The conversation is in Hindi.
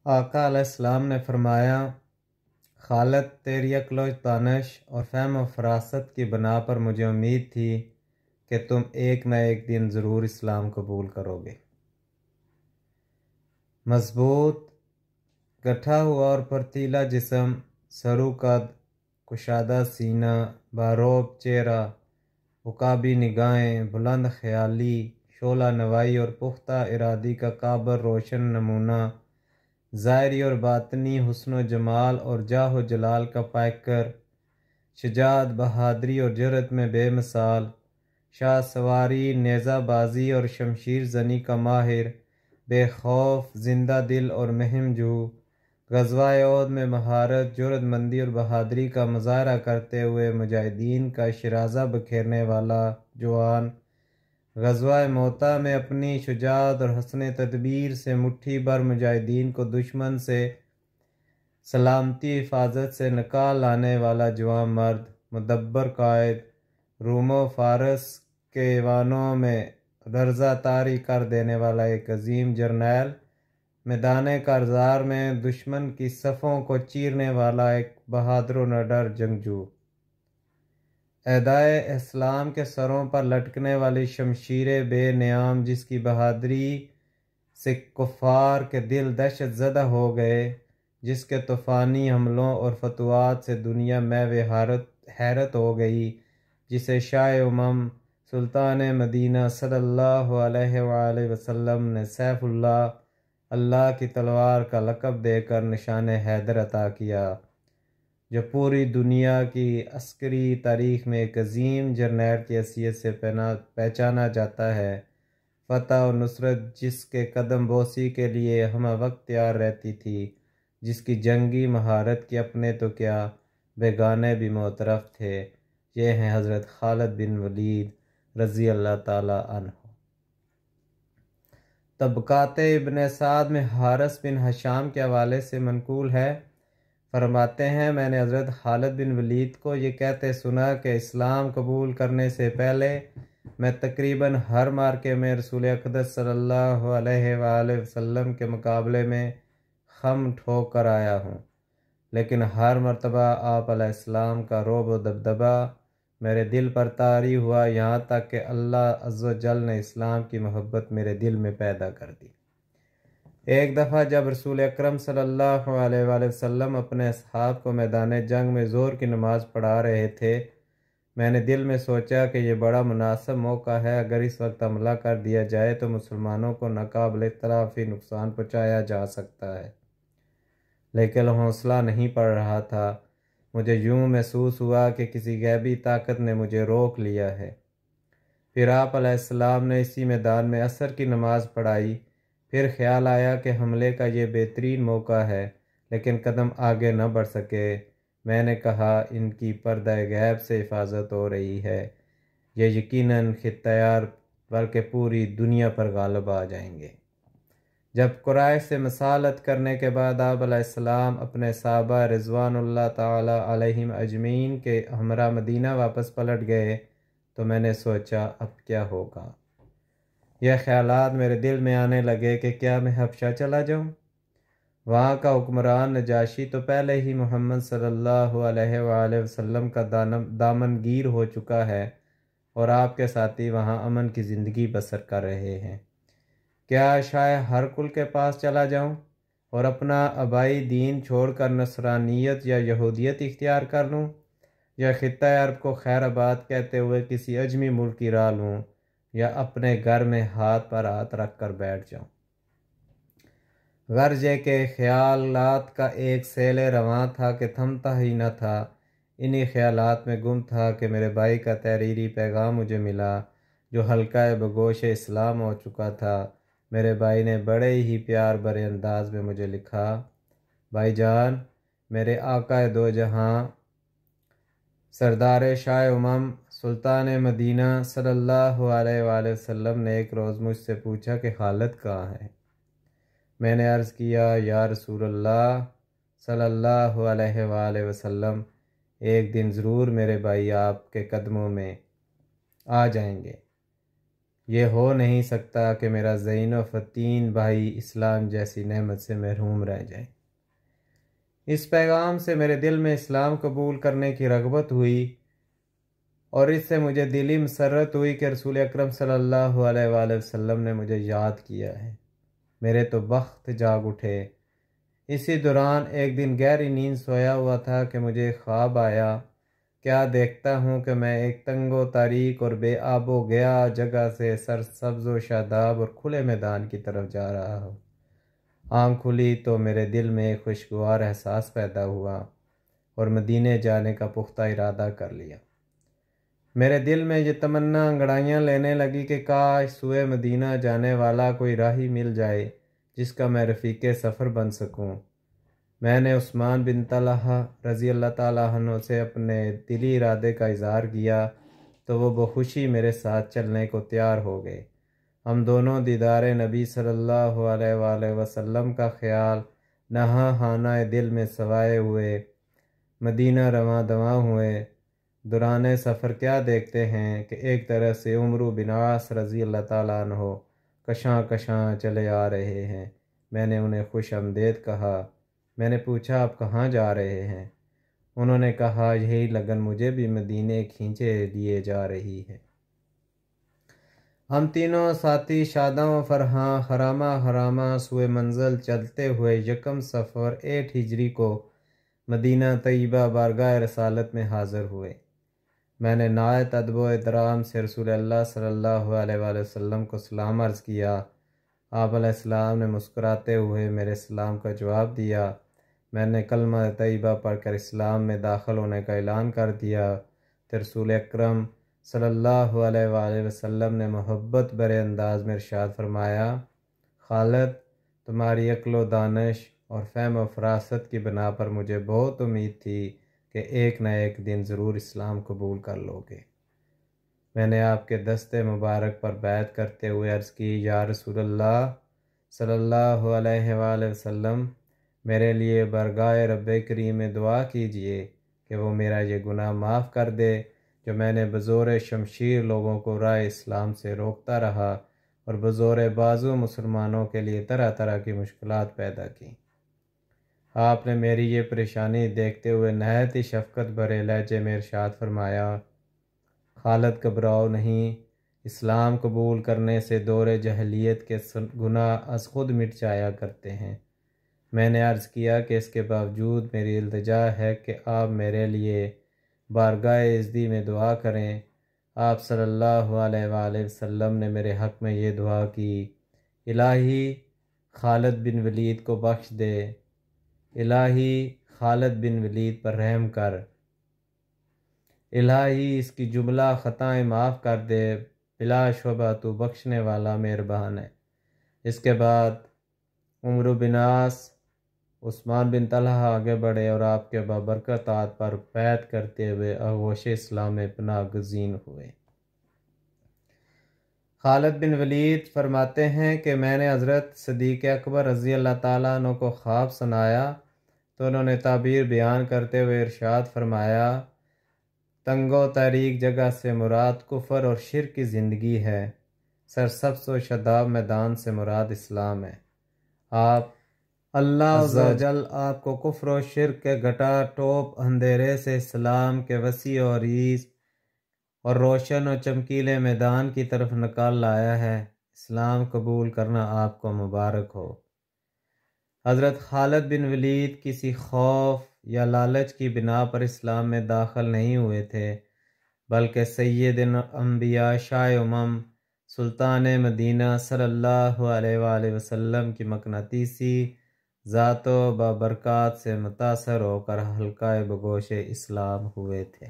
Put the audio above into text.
आका अलैहिस्सलाम ने फरमाया, खालद तेरी अक्ल दानिश और फ़हम व फ़रासत की बना पर मुझे उम्मीद थी कि तुम एक न एक दिन ज़रूर इस्लाम कबूल करोगे। मज़बूत, गठा हुआ और फर्तीला जिस्म, सरू कद, कुशादा सीना, बारोब चेहरा, उकाबी निगाहें, बुलंद ख्याली, शोला नवाई और पुख्ता इरादी का काबर रोशन नमूना, ज़ाहिरी और बातनी हुस्न जमाल और जाह जलाल का पैकर, शजाअत बहादरी और जरत में बेमिसाल, शाह सवारी नेज़ाबाजी और शमशीर जनी का माहिर, बेखौफ जिंदा दिल और महम जू, ग़ज़वा-ए ओहद में महारत जुर्रतमंदी और बहादरी का मुज़ाहरा करते हुए मुजाहिदीन का शिराज़ा बखेरने वाला जवान, ग़ज़वा-ए मोता में अपनी शुजाअत और हसन तदबीर से मुट्ठी भर मुजाहिदीन को दुश्मन से सलामती हिफाजत से निकाल लाने वाला जवान मर्द, मुदब्बर कायद, रूमो फ़ारस के वानों में रर्ज़ा तारी कर देने वाला एक अजीम जर्नैल, मैदान कारज़ार में दुश्मन की सफ़ों को चीरने वाला एक बहादुर व निडर जंगजू, एदाए इस्लाम के सरों पर लटकने वाली शमशीर बेनियाम जिसकी बहादुरी से कुफ़ार के दिल दहशत ज़दा हो गए, जिसके तूफ़ानी हमलों और फतवात से दुनिया में वे हैरत हो गई, जिसे शाह उमम सुल्तान मदीना सल्लल्लाहु अलैहि वसल्लम ने सैफुल्लाह अल्लाह की तलवार का लक़ब देकर निशान हैदर अता किया, जो पूरी दुनिया की अस्करी तारीख़ में एक अजीम जर्नैल की हैसियत से पहचाना जाता है। फ़तह और नुसरत जिसके कदम बोसी के लिए हम वक्त तैयार रहती थी, जिसकी जंगी महारत के अपने तो क्या बेगाने भी मोतरफ़ थे, ये हैं हज़रत खालिद बिन वलीद रज़ी अल्लाह ताला अन्हु। तबक़ात इब्न साद में हारिस बिन हशाम के हवाले से मनकूल है, फरमाते हैं मैंने हज़रत खालिद बिन वलीद को ये कहते सुना कि इस्लाम कबूल करने से पहले मैं तकरीबन हर मार्के में रसूल अक़दस सल्लल्लाहु अलैहि वसल्लम के मुकाबले में खम ठोक कर आया हूँ, लेकिन हर मर्तबा आप अलैहिस्सलाम का रोब व दबदबा मेरे दिल पर तारी हुआ, यहाँ तक कि अल्लाह अज़्ज़ व जल ने इस्लाम की मोहब्बत मेरे दिल में पैदा कर दी। एक दफ़ा जब रसूल अकरम सल्लल्लाहु अलैहि वसल्लम अपने असहाब को मैदान जंग में ज़ोर की नमाज़ पढ़ा रहे थे, मैंने दिल में सोचा कि यह बड़ा मुनासिब मौका है, अगर इस वक्त हमला कर दिया जाए तो मुसलमानों को नाकाबिल तलाफ़ी नुकसान पहुँचाया जा सकता है, लेकिन हौसला नहीं पड़ रहा था। मुझे यूँ महसूस हुआ कि किसी गैबी ताकत ने मुझे रोक लिया है। फिर आप अलैहिस्सलाम ने इसी मैदान में असर की नमाज़ पढ़ाई। फिर ख्याल आया कि हमले का ये बेहतरीन मौका है, लेकिन कदम आगे न बढ़ सके। मैंने कहा, इनकी पर्दा गैब से हिफाजत हो रही है, ये यकीनन खित्तार बल्कि पूरी दुनिया पर गालिब आ जाएंगे। जब कुरैश से मसालत करने के बाद आप अलैहिस्सलाम अपने साहबा रिज़वानुल्लाह ताला अलैहिम अजमीन के हमरा मदीना वापस पलट गए, तो मैंने सोचा अब क्या होगा। यह ख्यालात मेरे दिल में आने लगे कि क्या मैं हबशा चला जाऊं। वहाँ का हुक्मरान नजाशी तो पहले ही मोहम्मद सल्लल्लाहु अलैहि वसल्लम का दामनगीर हो चुका है और आपके साथी वहाँ अमन की ज़िंदगी बसर कर रहे हैं। क्या शायद हर कुल के पास चला जाऊं और अपना आबाई दीन छोड़कर नसरानियत या यहूदियत इख्तियार कर लूं, या खित्ता अरब को खैराबाद कहते हुए किसी अजमी मुल्क की राह लूं, या अपने घर में हाथ पर हाथ रख कर बैठ जाऊं। गर्जे के ख्यालात का एक सेले रवां था कि थमता ही न था। इन्हीं ख्यालात में गुम था कि मेरे भाई का तहरीरी पैगाम मुझे मिला, जो हल्का बगोश इस्लाम हो चुका था। मेरे भाई ने बड़े ही प्यार भरे अंदाज में मुझे लिखा, भाईजान, मेरे आका दो जहां सरदार शाह उमम सुल्तान मदीना सल्लल्लाहु अलैहि वसल्लम ने एक रोज़ मुझसे पूछा कि खालिद कहाँ है। मैंने अर्ज़ किया, या रसूलल्लाह सल्लल्लाहु अलैहि वसल्लम, एक दिन ज़रूर मेरे भाई आपके कदमों में आ जाएंगे। ये हो नहीं सकता कि मेरा ज़ैन व फ़तीन भाई इस्लाम जैसी नेमत से महरूम रह जाए। इस पैगाम से मेरे दिल में इस्लाम कबूल करने की रग़बत हुई और इससे मुझे दिली मसरत हुई कि रसूल अकरम सल्लल्लाहु अलैहि वसल्लम ने मुझे याद किया है। मेरे तो बख्त जाग उठे। इसी दौरान एक दिन गहरी नींद सोया हुआ था कि मुझे ख्वाब आया। क्या देखता हूँ कि मैं एक तंगो तारीक और बेआबो गया जगह से सरसब्ज़ व शादाब और खुले मैदान की तरफ जा रहा हूँ। आँख खुली तो मेरे दिल में एक खुशगवार एहसास पैदा हुआ और मदीने जाने का पुख्ता इरादा कर लिया। मेरे दिल में ये तमन्ना अंगड़ाइयाँ लेने लगी कि काश सुए मदीना जाने वाला कोई राही मिल जाए जिसका मैं रफ़ीक़े सफ़र बन सकूं। मैंने उस्मान बिन तलहा रज़ी अल्लाह ताला अन्हु से अपने दिली इरादे का इज़हार किया तो वो बखुशी मेरे साथ चलने को तैयार हो गए। हम दोनों दीदार नबी सल्लल्लाहु अलैहि वसल्लम का ख्याल नहा हाना दिल में सवाए हुए मदीना रवां दवां हुए। दौरान सफ़र क्या देखते हैं कि एक तरफ से उमर बिन आस रज़ी अल्लाह ताला अन्हु कशां कशां चले आ रहे हैं। मैंने उन्हें खुश आमदीद कहा। मैंने पूछा, आप कहाँ जा रहे हैं? उन्होंने कहा, यही लगन मुझे भी मदीने खींचे लिए जा रही है। हम तीनों साथी शादा व फरहां हरामा हरामा सुए मंजिल चलते हुए यकम सफ़र 8 हिजरी को मदीना तैयबा बारगाह रसालत में हाज़िर हुए। मैंने नायत अदब व एहतराम से रसूल अल्लाह सल्लल्लाहु अलैहि वसल्लम को सलाम अर्ज़ किया। आप अलैहिस्सलाम ने मुस्कुराते हुए मेरे सलाम का जवाब दिया। मैंने कलमा तैयबा पढ़कर इस्लाम में दाखिल होने का ऐलान कर दिया तो रसूल अकरम सल्लल्लाहु अलैहि वसल्लम ने मोहब्बत भरे अंदाज में इरशाद फरमाया, खालिद, तुम्हारी अक्ल दानिश और फ़हम व फ़रासत की बिना पर मुझे बहुत उम्मीद थी कि एक न एक दिन ज़रूर इस्लाम कबूल कर लोगे। मैंने आपके दस्ते मुबारक पर बैत करते हुए अर्ज़ की, या रसूलल्लाह सल्लल्लाहु अलैहि वसल्लम, मेरे लिए बरगाह रब्बे करीम में दुआ कीजिए कि वो मेरा ये गुनाह माफ़ कर दे जो मैंने बज़ोर शमशीर लोगों को राह इस्लाम से रोकता रहा और बज़ोर बाजू मुसलमानों के लिए तरह तरह की मुश्किलात पैदा की। आपने मेरी ये परेशानी देखते हुए नहायत ही शफ़क़त भरे लहजे में इरशाद फरमाया, खालिद, घबराओ नहीं, इस्लाम कबूल करने से दौरे जहलियत के गुनाह अज़ खुद मिट जाया करते हैं। मैंने अर्ज़ किया कि इसके बावजूद मेरी इल्तिजा है कि आप मेरे लिए बारगाह इज़्ज़ी में दुआ करें। आप सल्लल्लाहु अलैहि वसल्लम ने मेरे हक़ में ये दुआ की, इलाही खालिद बिन वलीद को बख्श दे, इलाही खालिद बिन वलीद पर रहम कर, इलाही इसकी जुमला ख़ताएँ माफ़ कर दे, बिला शुबा तू बख्शने वाला मेहरबान है। इसके बाद उमर बिन आस, उस्मान बिन तलहा आगे बढ़े और आपके बाबरकतात पर बैत करते हुए आगोश इस्लाम में पनाह गज़ीन हुए। खालिद बिन वलीद फरमाते हैं कि मैंने हज़रत सदीक़ अकबर रज़ी अल्लाह ताला अन्हु को ख्वाब सुनाया तो उन्होंने ताबीर बयान करते हुए इरशाद फरमाया, तंगो तारीक जगह से मुराद कुफ़र और शिर की ज़िंदगी है, सरसब्ज़ व शदाब मैदान से मुराद इस्लाम है। आप अल्लाह अज़्ज़ा व जल आपको कुफ्र और शिर्क के घटा टोप अंधेरे से इस्लाम के वसी और रीज़ और रोशन और चमकीले मैदान की तरफ निकाल लाया है। इस्लाम कबूल करना आपको मुबारक हो। हज़रत खालिद बिन वलीद किसी खौफ या लालच की बिना पर इस्लाम में दाखिल नहीं हुए थे, बल्कि सैयदुल अंबिया शाह उमम सुल्तान मदीना सल्लल्लाहु अलैहि वसल्लम की मकनातीसी ज़ातो बरक़ात से मुतासर होकर हल्का बगोश इस्लाम हुए थे।